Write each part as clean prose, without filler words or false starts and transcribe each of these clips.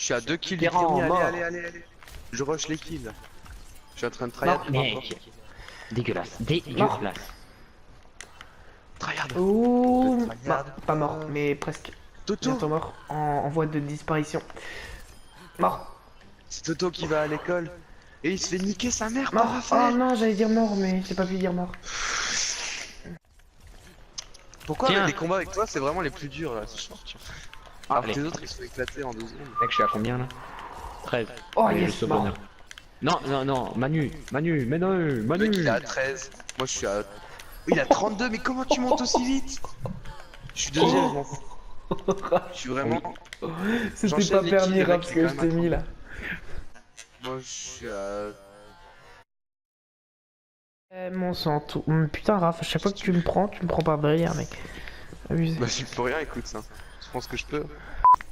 Je suis à 2 kills du Terran, premier, mort. allez. Je rush les kills. Je suis en train de Non, tryhard. mec. Dégueulasse, dégueulasse. Tryhard. Ouh, non, Tryhard. pas mort, mais presque. Toto. Bientôt mort, en voie de disparition. Mort, C'est Toto qui va à l'école. Et il se fait niquer sa mère par mort. Oh Raphaël. non, j'allais dire mort, mais j'ai pas pu dire mort. Pourquoi Tiens. les combats avec toi c'est vraiment les plus durs là ce soir, tiens. Alors que Allez. les autres ils se sont éclatés en 2 secondes. Mec, je suis à combien là 13. Oh Allez, yes, juste au mort. bonheur. Non, non, non, Manu, mais non, Le Manu. mec il est à 13. Moi je suis à. Il a 32, mais comment tu montes aussi vite? Je suis deuxième, je m'en fous. Je suis vraiment. C'était J'enchaîne pas les permis, kills, Raph, mec, ce c'est que quand je même t'ai mis là. Moi je suis à. Mon sang, tout. Putain, Raph, à chaque fois que tu me prends pas derrière, mec. Abusé. Bah j'y peux rien, écoute ça. Je pense que je peux.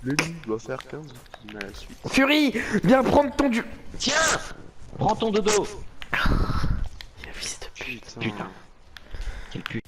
Le lit doit faire 15. Mais la suite. Fury, viens prendre ton du. Tiens, prends ton dodo. Fils de pute. Putain. Quel pute.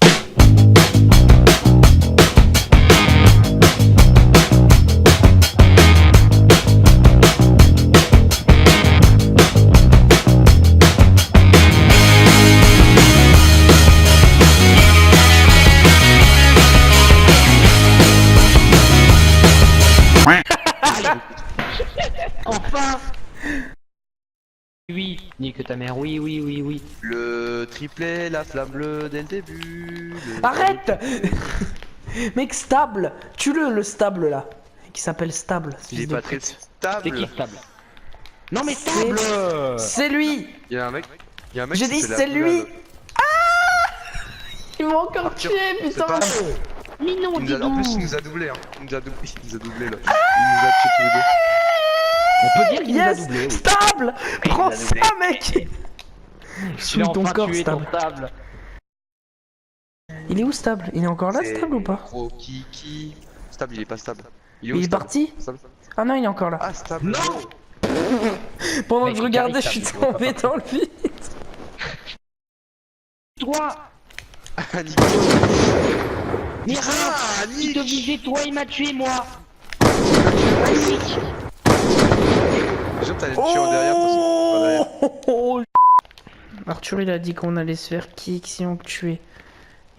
Enfin. Oui, nique ta mère, oui. Le triplé, la flamme bleue dès le début. Arrête. Mec, stable. Tue-le, le stable là. Qui s'appelle stable. Il fils est de pas très pute. C'est qui stable. stable? Non mais C'est- stable. C'est lui. Il y a un mec. Il y a un mec J'ai qui dit fait la c'est lui. poule Il m'a encore Arthur, tué, c'est putain. pas- Mais non, à En plus il nous a doublé hein. Il nous a doublé là. Ah Il nous a tué tous les deux. On peut dire qu'il nous a Yes, doublé, oui. stable. Prends nous a ça, doublé. mec. Tu Sous l'as ton enfin corps, tué, ton stable. stable. Il est où stable? Il est encore là, C'est stable ou pas? Gros Kiki. Stable, il est pas stable. Il est où Il est stable parti? Stable. Ah non, il est encore là. Ah stable. Non. Pendant Mec, que je regardais, je carré suis stable, tombé dans le vide. Toi. Ah Nick. Mais Ah il te Nick. visait, toi, il m'a tué, moi. Jure t'allais le tuer en derrière parce que pas derrière. Oh. Arthur, il a dit qu'on allait se faire kick si on le tuait.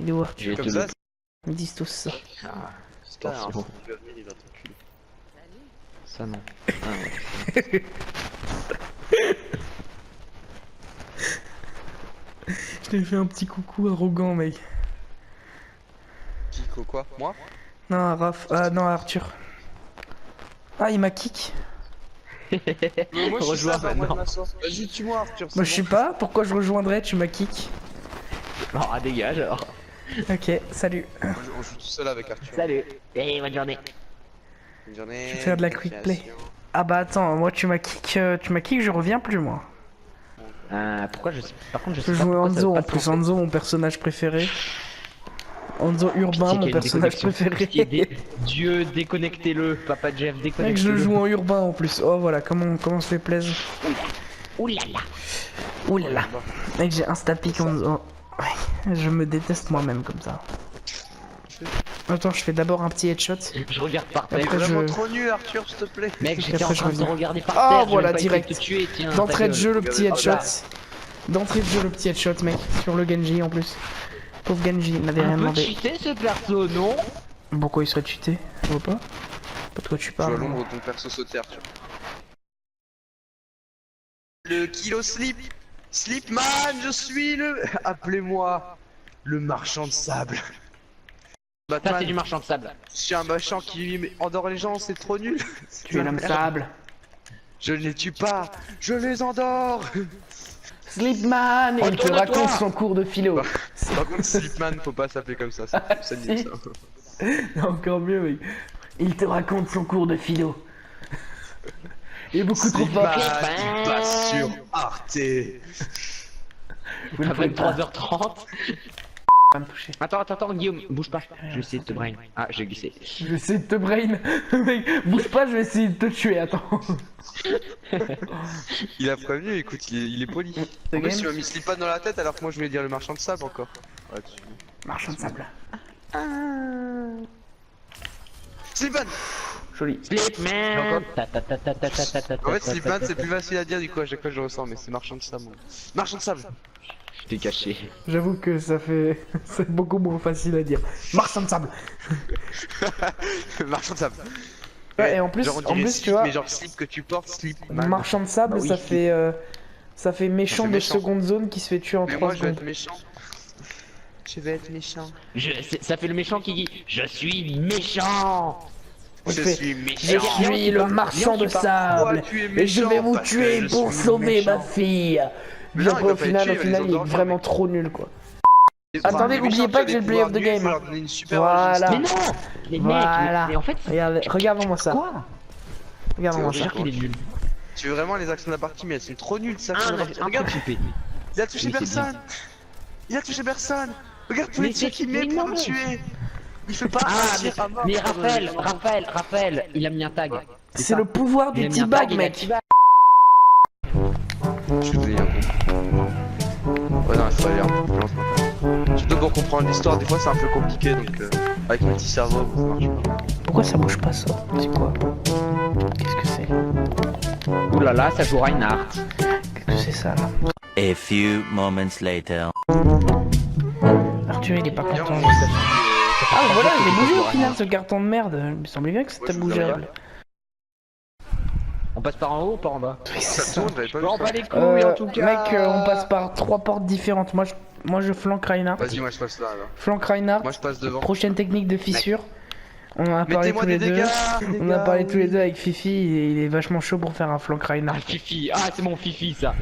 Il est où Arthur? Comme ça, Ils disent tous ça. c'est un bon. il va t'enculer. Ça non. Je t'ai fait un petit coucou arrogant, mec. Kiko quoi? Moi? Non, à Raph. Ah non, à Arthur. Ah, il m'a kick. Moi je suis Rejoins stable, moi, maintenant. de ma source. Vas-y tue-moi Arthur. Moi, je sais pas. Pourquoi je rejoindrais? Tu m'as kick. Ah, dégage alors. Ok, salut. On joue tout seul avec Arthur. Salut. Et bonne journée. Bonne journée. Je vais faire de la quick play. Ah bah attends, moi tu m'as kick, je reviens plus moi. Pourquoi je sais. Par contre, je Je sais peux pas. jouer pourquoi ça Hanzo veut en pas plus, se lancer. Hanzo mon personnage préféré. Hanzo urbain, Pitié mon qu'il y ait une personnage déconnexion. préféré. Dieu, déconnectez-le. Papa Jeff, Mec, déconnectez-le. je le joue en urbain en plus. Oh voilà, comment on se fait plaisir. Oulala. Ouh là là. Mec, j'ai insta-pick Hanzo. Ouais, je me déteste moi-même comme ça. Attends, je fais d'abord un petit headshot. Je regarde par T'es terre. Après, vraiment je- trop nul Arthur s'il te plaît. Mec, j'étais après, en je train de te reviens. regarder par Ah, terre. j'ai voilà, même pas essayé direct. de te tuer, tiens, ta D'entrée de gueule. jeu, le petit Regardez, headshot. D'entrée de jeu, le petit headshot, mec. Sur le Genji en plus. Pauvre Genji, il m'avait rien Un peu demandé. cheaté ce perso, non? Pourquoi il serait cheaté? Je vois pas. Pas de quoi tu Tu vois parles. l'ombre de ton perso sauter Arthur. Le kilo slip. Slipman, je suis le. Appelez-moi le marchand de sable. Ça, Batman, c'est du marchand de sable. je suis un marchand qui endort les gens, c'est trop nul. Tu es l'homme sable. Je ne les tue pas, je les endors. Slipman, il te Retourne-toi. raconte son cours de philo. Par contre, Slipman, faut pas s'appeler comme ça. C'est nul ça. Encore mieux, oui. Il te raconte son cours de philo. Il est beaucoup trop fort. Slipman qui passe sur Arte. Vous ne À pouvez pas 23h30. me toucher. Attends, Guillaume, bouge pas. Je vais essayer de te brain. Ah, j'ai glissé. Je vais essayer de te brain. Mec, bouge pas, je vais essayer de te tuer, attends. Il a prévenu, écoute, il est poli. The En plus, game. il m'a mis Slipman dans la tête alors que moi je voulais dire le marchand de sable encore. Ouais, Marchand de sable. Slipman. Joli. Slipman. Ta ta ta ta ta ta ta ta. En fait, Slipman, c'est plus facile à dire, du coup, à chaque fois je le ressens, mais c'est marchand de sable. Marchand de sable. Je t'ai caché. J'avoue que ça fait... c'est beaucoup moins facile à dire. Marchand de sable. Marchand de sable. Ouais, et en plus, genre, on dirait tu slip, vois, mais genre slip que tu portes, slip. marchand de sable, Bah oui, ça fait méchant Ça fait de méchant. seconde zone qui se fait tuer en Mais 3 moi, je vais secondes. être méchant. Je vais être méchant. Ça fait le méchant qui dit je suis méchant. Je Je fais, suis Je méchant. suis le marchand de Toi, sable tu es et je vais méchant vous parce que tuer je pour suis sauver ma méchant. fille. Mais Bien non, après, il au va pas les final, tuer, il va les il est endormir, vraiment mec. trop nul quoi. Les Attendez, méchants n'oubliez qui pas ont que j'ai le des play of the pouvoirs nuls, game. faut leur donner une super Voilà. Mais non. Les Voilà. mecs, mais en fait. Regarde-moi ça. Quoi? Regarde-moi C'est ça. Dire qu'il est nul. Tu veux vraiment les actions de la partie, mais elles sont trop nulles, ça. Un Regarde, peu typé. il a touché Mais c'est personne. Il a touché personne. Regarde tous Mais les tirs c'est- qu'il met mais pour non. le tuer. Il fait pas Ah, un tir à mort. mais Raphaël, il a mis un tag. C'est ça. le pouvoir Il du a mis un T-Bag, tag, il a mec. T-bag. Je suis désolé, ouais, non, il faut aller un peu plus lentement. Surtout pour comprendre l'histoire, des fois c'est un peu compliqué, donc avec mon petit cerveau, ça marche pas. Pourquoi ça bouge pas ça? C'est quoi? Qu'est-ce que c'est? Ouh là là, ça joue Reinhardt. Qu'est-ce que c'est ça là? A few moments later. Arthur il est pas Viens, content. on va Ah bah voilà, j'ai bougé au final ce carton de merde. Il me semblait bien que c'était Ouais, je vous bougeable. On passe par en haut ou par en bas? Oui, c'est Ça ça. tourne, j'avais pas vu Bon, ça. pas les couilles en tout cas. Mec, on passe par 3 portes différentes. Moi je flanque Reinhardt. Vas-y, moi je passe là alors. Flanque Reinhardt. Moi je passe devant. Prochaine technique de fissure. On en a parlé Mettez-moi tous les des deux. dégâts. On a parlé tous les deux avec Fifi et il est vachement chaud pour faire un flank Ah, Reinhardt. Fifi. Ah, c'est mon Fifi ça.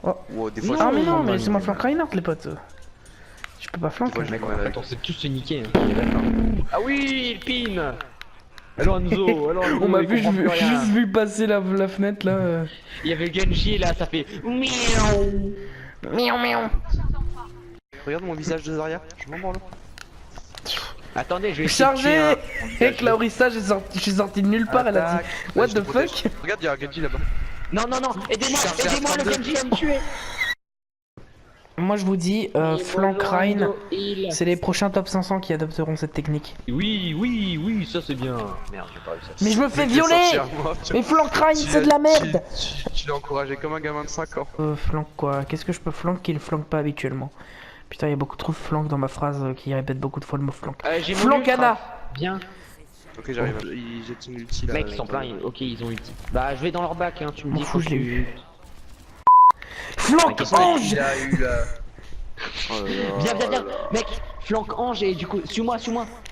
Wow, des fois Ah je mais non, suis mais c'est mon flank Reinhardt les potes. Je peux pas flank. Des fois, je mets quand même avec. Attends, c'est tous se niquer. Hein. Ah oui, il pin. Alonso, On m'a il vu, comprend plus rien. juste vu passer la fenêtre là. Il y avait Genji là, ça fait miaou. Miaou miaou. Regarde mon visage de Zarya, je m'en branle. Attendez, je vais essayer de tuer Chargé. un- Avec Laurissa, je suis sorti de nulle part. Elle a dit Attaque. What Je te the protège. fuck. Regarde, il y a un Genji là-bas. Non, aidez-moi, Chargé à aidez-moi, le 32. Genji à me tuer. Moi je vous dis, flank Rein, c'est les prochains top 500 qui adopteront cette technique. Oui, ça c'est bien. Merde, j'ai pas eu ça. Mais je me fais Je vais violer. sortir, moi, tu- Mais flank Rein, tu c'est de l'as- la merde. Tu l'as encouragé comme un gamin de 5 ans. Flank quoi? Qu'est-ce que je peux flank qu'il ne flank pas habituellement? Putain, il y a beaucoup trop de flank dans ma phrase qui répète beaucoup de fois le mot flank. J'ai mon Flank ultra. Anna. Bien. Ok, j'arrive. Il jette son ulti là. Mec, ils sont pleins, ok, ils ont ulti. Bah, je vais dans leur bac, hein, tu me M'en dis fous, quand je l'ai tu... Flank T'inquiète, Ange. Il a eu la. Oh là là. Viens, mec, flank ange et du coup, suis-moi,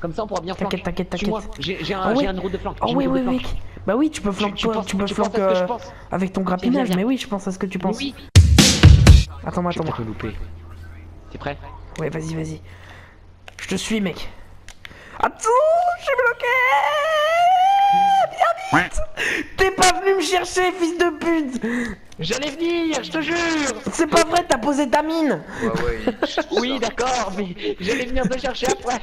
comme ça on pourra bien flank. T'inquiète. Suis-moi, j'ai Ah ouais. un route de flank. Oh j'ai oui, une route oui, de oui. flank. Bah oui, tu peux flank, Tu penses tu peux à ce flank que je pense. avec ton grappinage, viens. mais oui, je pense à ce que tu penses. Oui, Attends-moi, je vais attends-moi. peut-être me louper. T'es prêt? Ouais, vas-y. Je te suis, mec. Attends, je suis bloqué. Viens vite. T'es pas venu me chercher, fils de pute. J'allais venir, je te jure. C'est pas vrai, t'as posé ta mine. Ouais, Oui, d'accord, mais j'allais venir te chercher après.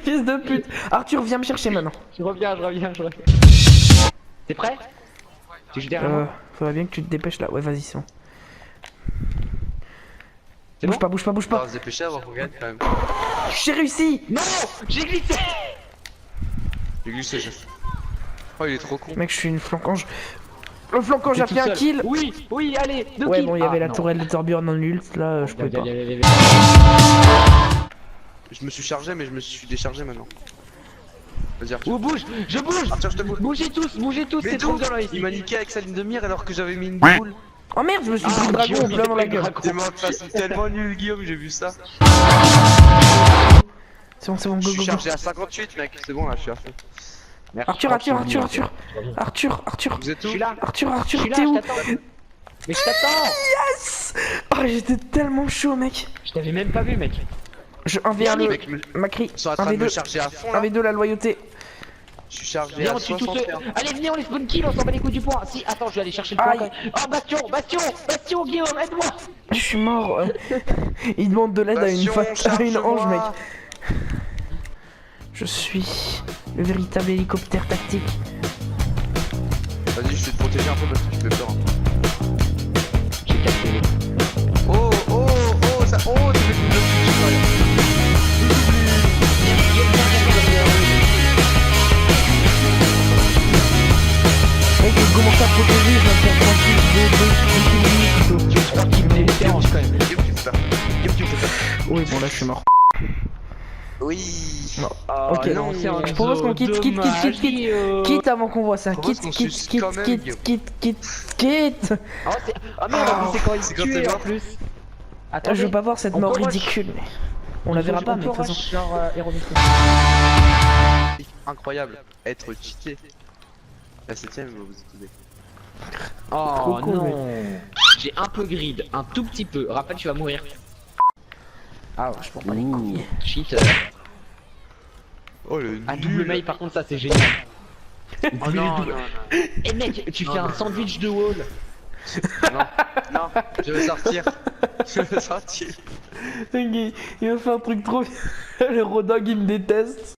Fils de pute. Arthur, viens me chercher maintenant. Je reviens. T'es prêt? Tu joues derrière moi? Faudrait bien que tu te dépêches là. Ouais, vas-y, c'est bon. C'est Bouge bon? pas. On va se dépêcher avant qu'on gagne quand même. J'ai réussi. Non, j'ai glissé. J'ai glissé, chef. Oh, il est trop con. Mec, je suis une flancange. Le flancange T'es a tout fait un seul. kill. Oui, allez, deux Ouais, kills. bon, il y avait Ah, la non. tourelle de Torbjorn en ult. Là, je pouvais pas. Viens. Je me suis chargé, mais je me suis déchargé maintenant. Vas-y, Arthur. Oh, bouge, je bouge. Arthur, je te bouge. Bougez tous, Mais c'est trop d'où violent ici. Il m'a niqué avec sa ligne de mire alors que j'avais mis une boule. Oh merde, je me suis pris le dragon Guillaume, plein dans la il a gueule. pris T'es mort de façon tellement nulle, Guillaume, j'ai vu ça. C'est bon, Je go, suis go, go. chargé à 58, mec. C'est bon, là, je suis à fond. Merci. Arthur. Vous êtes Je où suis là, Arthur, je suis là, t'es je où? t'attends. Mais je t'attends. Oh, j'étais tellement chaud, mec. Je t'avais même pas vu, mec. Je 1v1 le Mec, Macri. ils sont en train de me 1v2. charger à fond là. 1v2 la loyauté. Je suis chargé Viens, à on tue tous 60. ceux. Allez, venez, on les spawn kill, on s'en bat les couilles du point. Si, attends, je vais aller chercher le point. Aïe. quand même. Oh, Bastion, Guillaume, aide-moi. Je suis mort. Il demande de l'aide à une ange, mec. Je suis le véritable hélicoptère tactique. Vas-y, je vais te protéger un peu parce que tu fais peur. J'ai capté. Ça. Oh, tu fais une Oui, bon là je suis mort. Oui. Ok, non, c'est un je propose qu'on quitte quitte avant qu'on voit ça. Propose qu'on suce quand même, Guillaume. Quitte. Ah merde, en plus, c'est quand il c'est se quand t'es tue en mort. plus. Je Attendez, veux pas voir cette on mort peut rush. ridicule, mais on la verra pas, mais de toute façon. Genre héroïque. Incroyable. Être cheaté. La 7ème, vous écoutez. Oh Trop cool, non. J'ai un peu grid, un tout petit peu. Rappelle, tu vas mourir. Ah ouais, je prends pas les couilles. Cheater. Oh le Un double nul. mail, par contre, ça c'est génial. Oh non, non, non. Eh mec, tu fais un sandwich de wall. Non, je veux sortir. Je veux sortir. Il a fait un truc trop bien. Le Rodog il me déteste.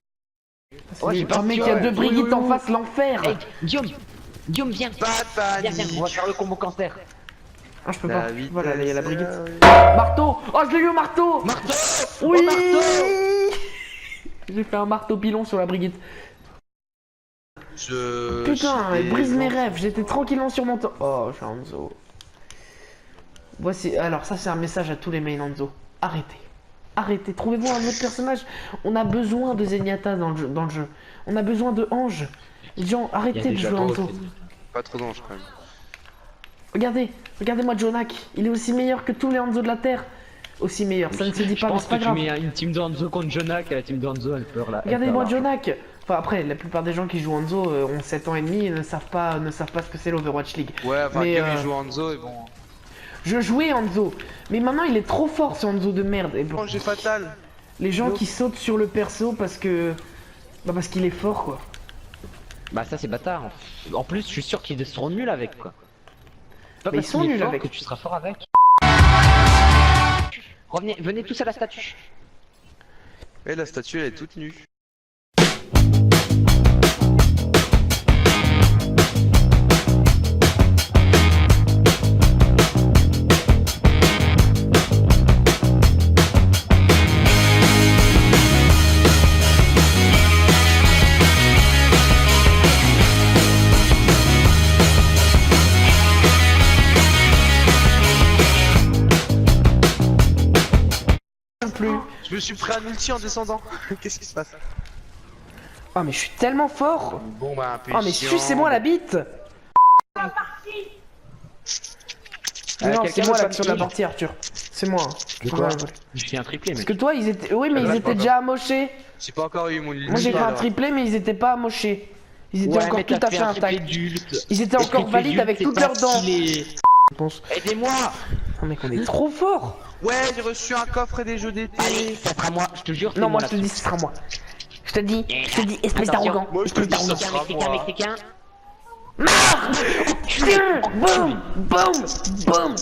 Ouais, j'ai pas mec, il y a deux Brigitte en face, l'enfer. Hey, Guillaume, viens. Pas de Viens, panique. on va faire le combo cancer. Ah, je peux pas. La vitesse, Voilà, il y a la Brigitte. oui. Marteau. Oh, je l'ai eu au marteau. Marteau. Oui. Oh, marteau. J'ai fait un marteau pilon sur la Brigitte. Putain, elle brise mes rêves. J'étais tranquillement sur mon temps. Oh, je suis Hanzo. Voici. Alors, ça, c'est un message à tous les mains Hanzo. Arrêtez. Arrêtez. Trouvez-vous un autre personnage. On a besoin de Zenyatta dans le jeu. On a besoin de Ange. Les gens, arrêtez de jouer Hanzo. Pas trop d'ange quand même. Regardez-moi Jonak. Il est aussi meilleur que tous les Hanzo de la Terre. Aussi meilleur. Ça ne se dit Je pas, mais pense c'est que pas tu grave. mets une team de Hanzo contre Jonak et la team de Hanzo elle peur là. Regardez-moi Jonak. Enfin après, la plupart des gens qui jouent Hanzo ont 7 ans et demi et ne savent pas ce que c'est l'Overwatch League. Ouais, enfin, Mais, Guillaume il joue Hanzo et bon. Je jouais Hanzo, mais maintenant il est trop fort ce Hanzo de merde. Et bon, J'ai fatal. les gens qui sautent sur le perso parce que... Bah parce qu'il est fort quoi. Bah ça c'est bâtard. En plus je suis sûr qu'ils seront nuls avec quoi. Pas Mais ils parce sont qu'il est nuls fort avec. que tu seras fort avec. Revenez, venez tous à la statue. Et la statue elle est toute nue. Plus. Je me suis pris un ulti en descendant. Qu'est-ce qui se passe? Ah mais je suis tellement fort. Bon bah un peu. Oh mais sucez-moi la bite. Non, c'est moi l'action de la partie Arthur. C'est moi. De quoi Je fais un triplé Parce mec. que toi ils étaient... Oui mais ils étaient déjà amochés. J'ai pas encore eu mon ulti. Moi j'ai fait un alors. triplé mais ils étaient pas amochés. Ils étaient Ouais, encore mais tout t'as à fait fait un triplé intacts. d'ult. Ils étaient Et encore triplé valides d'ult, avec c'est toutes pas leurs dents. stylé. Je pense. Aidez-moi. Oh mec on est trop fort. Ouais, j'ai reçu un coffre et des jeux d'été. Allez, ça sera moi, je te jure. c'est Non moi je te là. dis ce sera moi. Je te dis, espèce Attention. d'arrogant. Moi je te dis ça Mexicain, sera mexicain, moi. mexicain. Putain, boum, boum, boum.